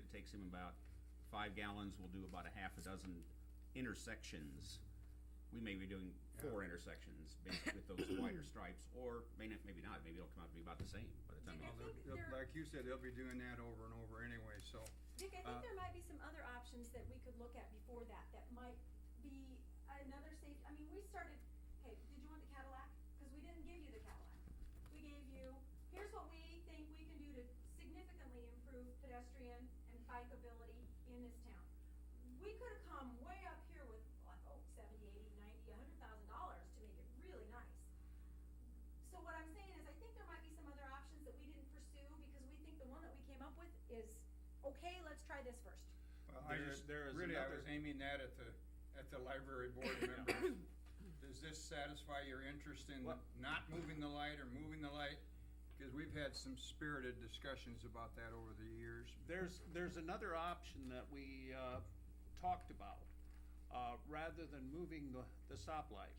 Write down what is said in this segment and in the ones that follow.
it takes him about 5 gallons. We'll do about a half a dozen intersections. We may be doing 4 intersections based with those wider stripes, or maybe not. Maybe it'll come out to be about the same by the time. Well, I think there- like you said, they'll be doing that over and over anyway, so. Dick, I think there might be some other options that we could look at before that, that might be another safe, I mean, we started, okay, did you want the Cadillac? Cause we didn't give you the Cadillac. We gave you, here's what we think we can do to significantly improve pedestrian and bikeability in this town. We could've come way up here with like, $70, $80, $90, $100,000 to make it really nice. So what I'm saying is, I think there might be some other options that we didn't pursue, because we think the one that we came up with is, okay, let's try this first. Well, I There- just, there is really, I another- was aiming that at the library board members. Does this satisfy your interest in What? not moving the light or moving the light? Because we've had some spirited discussions about that over the years. There's another option that we talked about, rather than moving the stoplight,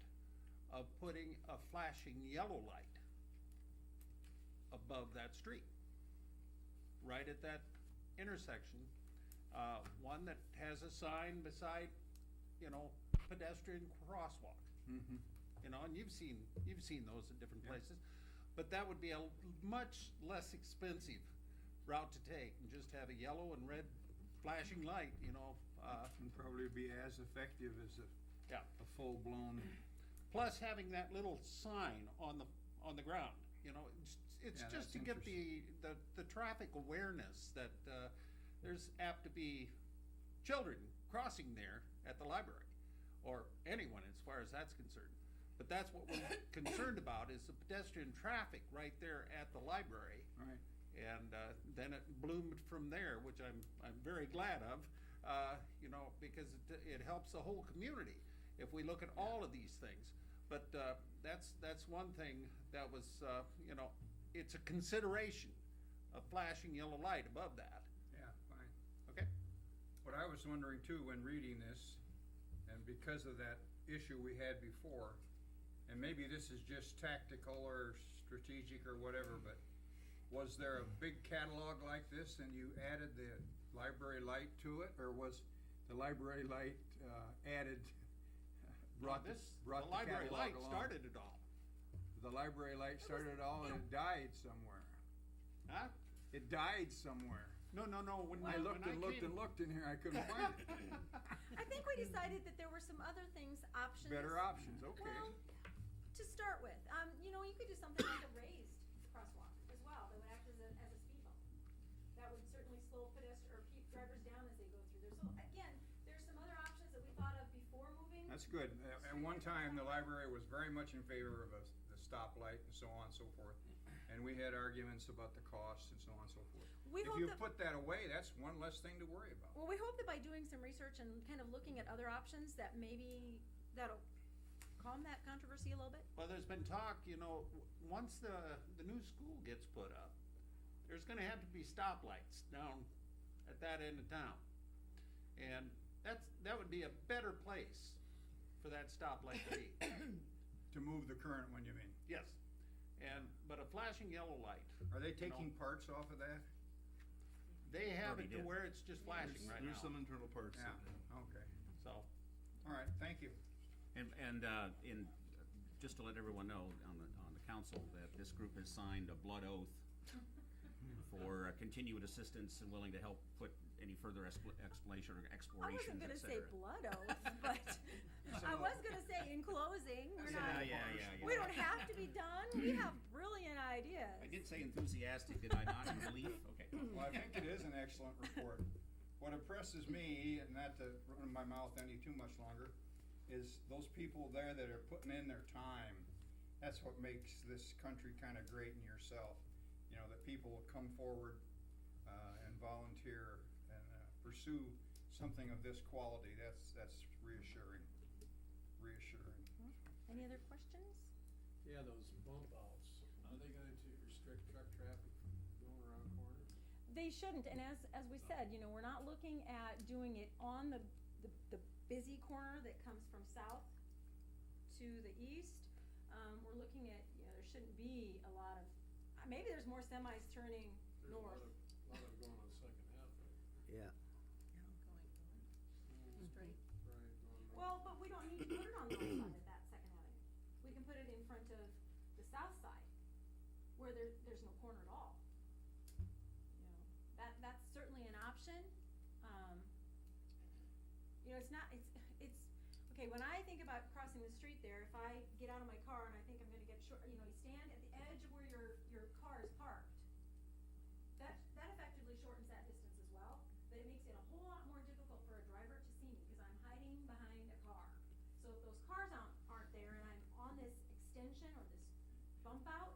of putting a flashing yellow light above that street, right at that intersection. One that has a sign beside, pedestrian crosswalk. You know, and you've seen those in different places. But that would be a much less expensive route to take, and just have a yellow and red flashing light, And probably be as effective as yeah. a full-blown, Plus having that little sign on the ground, it's Yeah, just to that's get the traffic awareness that there's apt to be children crossing there at the library, or anyone as far as that's concerned. But that's what we're concerned about, is the pedestrian traffic right there at the library. right? And then it bloomed from there, which I'm very glad of, because it helps the whole community if we look at all of these things. But that's one thing that was, it's a consideration, a flashing yellow light above that. Yeah, fine. Okay? What I was wondering too when reading this, and because of that issue we had before, and maybe this is just tactical or strategic or whatever, but was there a big catalog like this and you added the library light to it, or was the library light added, brought The the library catalog light along? started it all. The library light started it all, and it died somewhere. Huh? It died somewhere. No. When I looked and looked came- and looked in here, I couldn't find it. I think we decided that there were some other things, options. Better options, okay. Well, to start with, you could do something like a raised crosswalk as well, that would act as a speed bump. That would certainly slow pedestrians, or keep drivers down as they go through there. So again, there's some other options that we thought of before moving. That's good. At one time, the library was very much in favor of the stoplight and so on and so forth. And we had arguments about the cost and so on and so forth. We If hope you that- put that away, that's one less thing to worry about. Well, we hope that by doing some research and kind of looking at other options, that maybe that'll calm that controversy a little bit. Well, there's been talk, once the new school gets put up, there's gonna have to be stoplights down at that end of town. And that would be a better place for that stoplight to be. To move the current one, you mean? Yes. But a flashing yellow light, Are they taking parts off of that? they have Already it to did. where it's just flashing right There's some now. internal parts. Yeah, that- okay. So, All right, thank you. And just to let everyone know on the council that this group has signed a blood oath for continued assistance and willing to help put any further explanation or I explorations, wasn't gonna et say cetera. blood oath, but I was gonna say in closing, we're Yeah, not, yeah. we don't have to be done. We have brilliant ideas. I did say enthusiastic, did I not, in belief? Okay. Well, I think it is an excellent report. What impresses me, and not to run my mouth any too much longer, is those people there that are putting in their time. That's what makes this country kind of great in yourself. That people will come forward and volunteer and pursue something of this quality. That's reassuring. Any other questions? Yeah, those bump outs, are they going to restrict truck traffic from going around corners? They shouldn't, and as we said, we're not looking at doing it on the busy corner that comes from south to the east. We're looking at, there shouldn't be a lot of, maybe there's more semis turning There's north. a lot of going on Second Ave, right? Yeah, south side, where there's no corner at all. You know, that's certainly an option. You know, okay, when I think about crossing the street there, if I get out of my car and I think I'm gonna get short, you know, you stand at the edge of where your car is parked, that effectively shortens that distance as well, but it makes it a whole lot more difficult for a driver to see me, because I'm hiding behind a car. So if those cars aren't there and I'm on this extension or this bump out,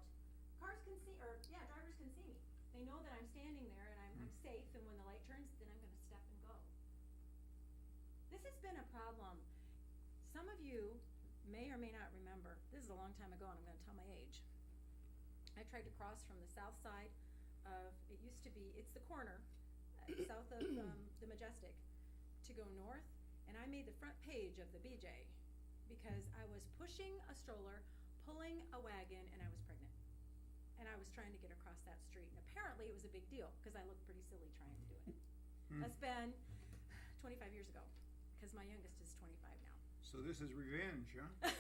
drivers can see me. They know that I'm standing there and I'm safe, and when the light turns, then I'm gonna step and go. This has been a problem. Some of you may or may not remember, this is a long time ago and I'm gonna tell my age. I tried to cross from the south side of, it's the corner, south of the Majestic, to go north, and I made the front page of the BJ because I was pushing a stroller, pulling a wagon, and I was pregnant. And I was trying to get across that street, and apparently it was a big deal because I looked pretty silly trying to do it. That's been 25 years ago, because my youngest is 25 now. So this is revenge, huh?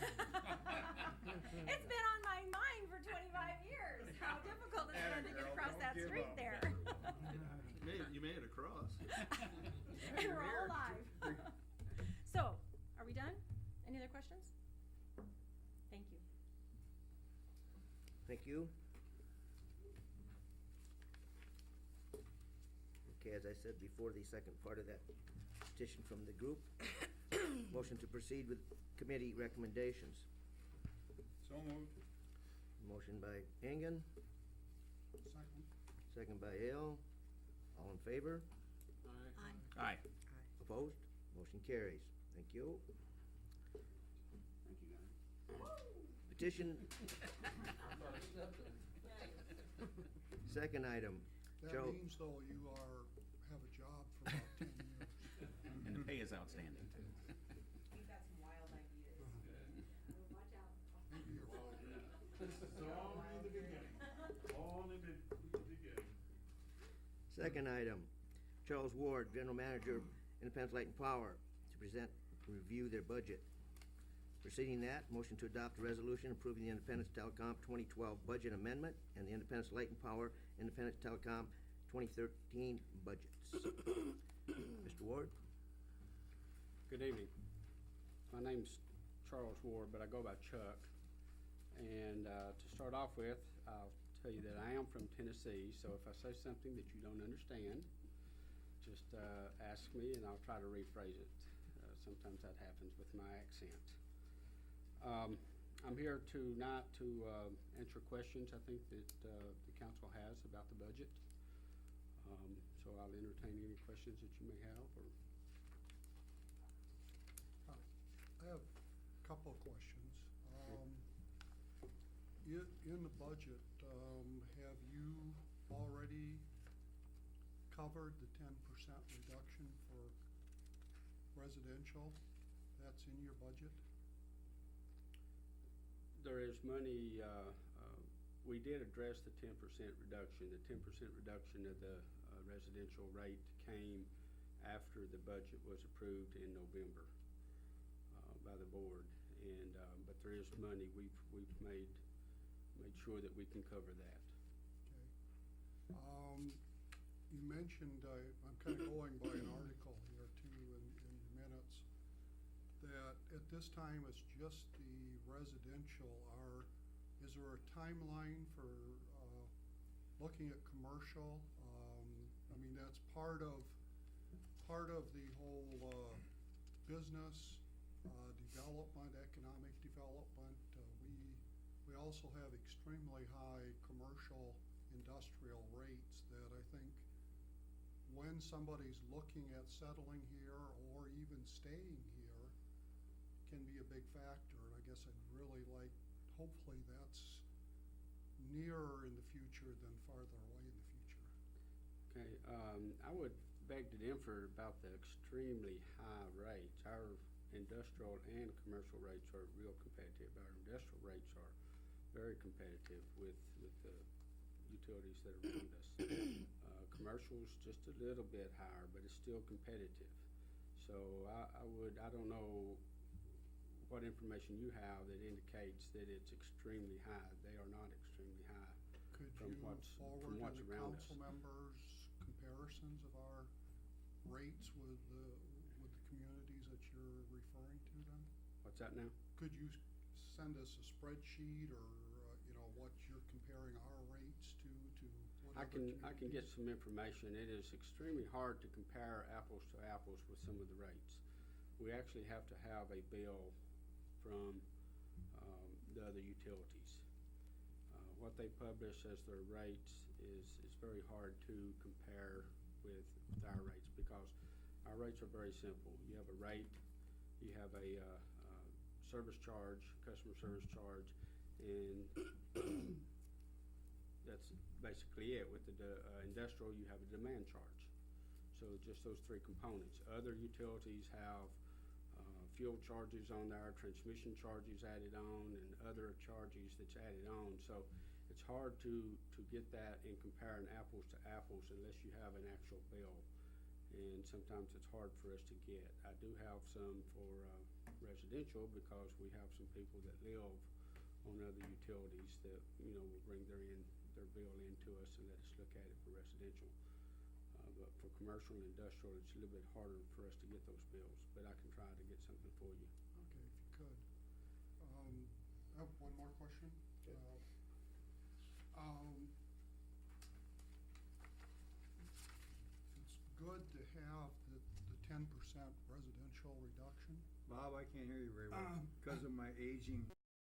It's been on my mind for 25 years, how difficult it's been to get Girl, across don't that give street up. there. You made it across. And we're all alive. So, are we done? Any other questions? Thank you. Thank you. Okay, as I said before, the second part of that petition from the group, motion to proceed with committee recommendations. So moved. Motion by Engen, Second. second by Ale. All in favor? Aye. Opposed? Motion carries. Thank you. Thank you, guys. Petition, second item, That Joe. means though you have a job for about 10 years. And the pay is outstanding too. He's got some wild ideas. Watch out. Maybe you're This is only the beginning, only the beginning. Second item, Charles Ward, General Manager, Independence Light and Power, to present and review their budget. Preceding that, motion to adopt a resolution approving the Independence Telecom 2012 budget amendment and the Independence Light and Power Independence Telecom 2013 budgets. Mr. Ward? Good evening. My name's Charles Ward, but I go by Chuck. And to start off with, I'll tell you that I am from Tennessee, so if I say something that you don't understand, just ask me and I'll try to rephrase it. Sometimes that happens with my accent. I'm here tonight to answer questions I think that the council has about the budget. So I'll entertain any questions that you may have, or I have a couple of questions. In the budget, have you already covered the 10% reduction for residential? That's in your budget? there is money, we did address the 10% reduction. The 10% reduction of the residential rate came after the budget was approved in November by the board. And but there is money. We've made sure that we can cover that. Okay. You mentioned, I'm kind of going by an article here too in your minutes, that at this time it's just the residential. Is there a timeline for looking at commercial? I mean, that's part of the whole business development, economic development. We also have extremely high commercial industrial rates that I think when somebody's looking at settling here or even staying here can be a big factor. And I guess I'd really like, hopefully that's nearer in the future than farther away in the future. Okay, I would beg to differ about the extremely high rates. Our industrial and commercial rates are real competitive. Our industrial rates are very competitive with the utilities that are around us. Commercial's just a little bit higher, but it's still competitive. So I don't know what information you have that indicates that it's extremely high. They are not extremely high. Could From you what's- forward from to what's the around us. council members comparisons of our rates with the communities that you're referring to then? What's that now? Could you send us a spreadsheet or, what you're comparing our rates to what I other can get communities? some information. It is extremely hard to compare apples to apples with some of the rates. We actually have to have a bill from the other utilities. What they publish as their rates is very hard to compare with our rates, because our rates are very simple. You have a rate, you have a service charge, customer service charge, and that's basically it. With the industrial, you have a demand charge. So just those three components. Other utilities have fuel charges on there, transmission charges added on, and other charges that's added on. So it's hard to get that and compare an apples to apples unless you have an actual bill. And sometimes it's hard for us to get. I do have some for residential, because we have some people that live on other utilities that, will bring their bill into us and let us look at it for residential. But for commercial and industrial, it's a little bit harder for us to get those bills, but I can try to get something for you. Okay, if you could. I have one more question. Okay. It's good to have the 10% residential reduction. Bob, I can't hear you very well because of my aging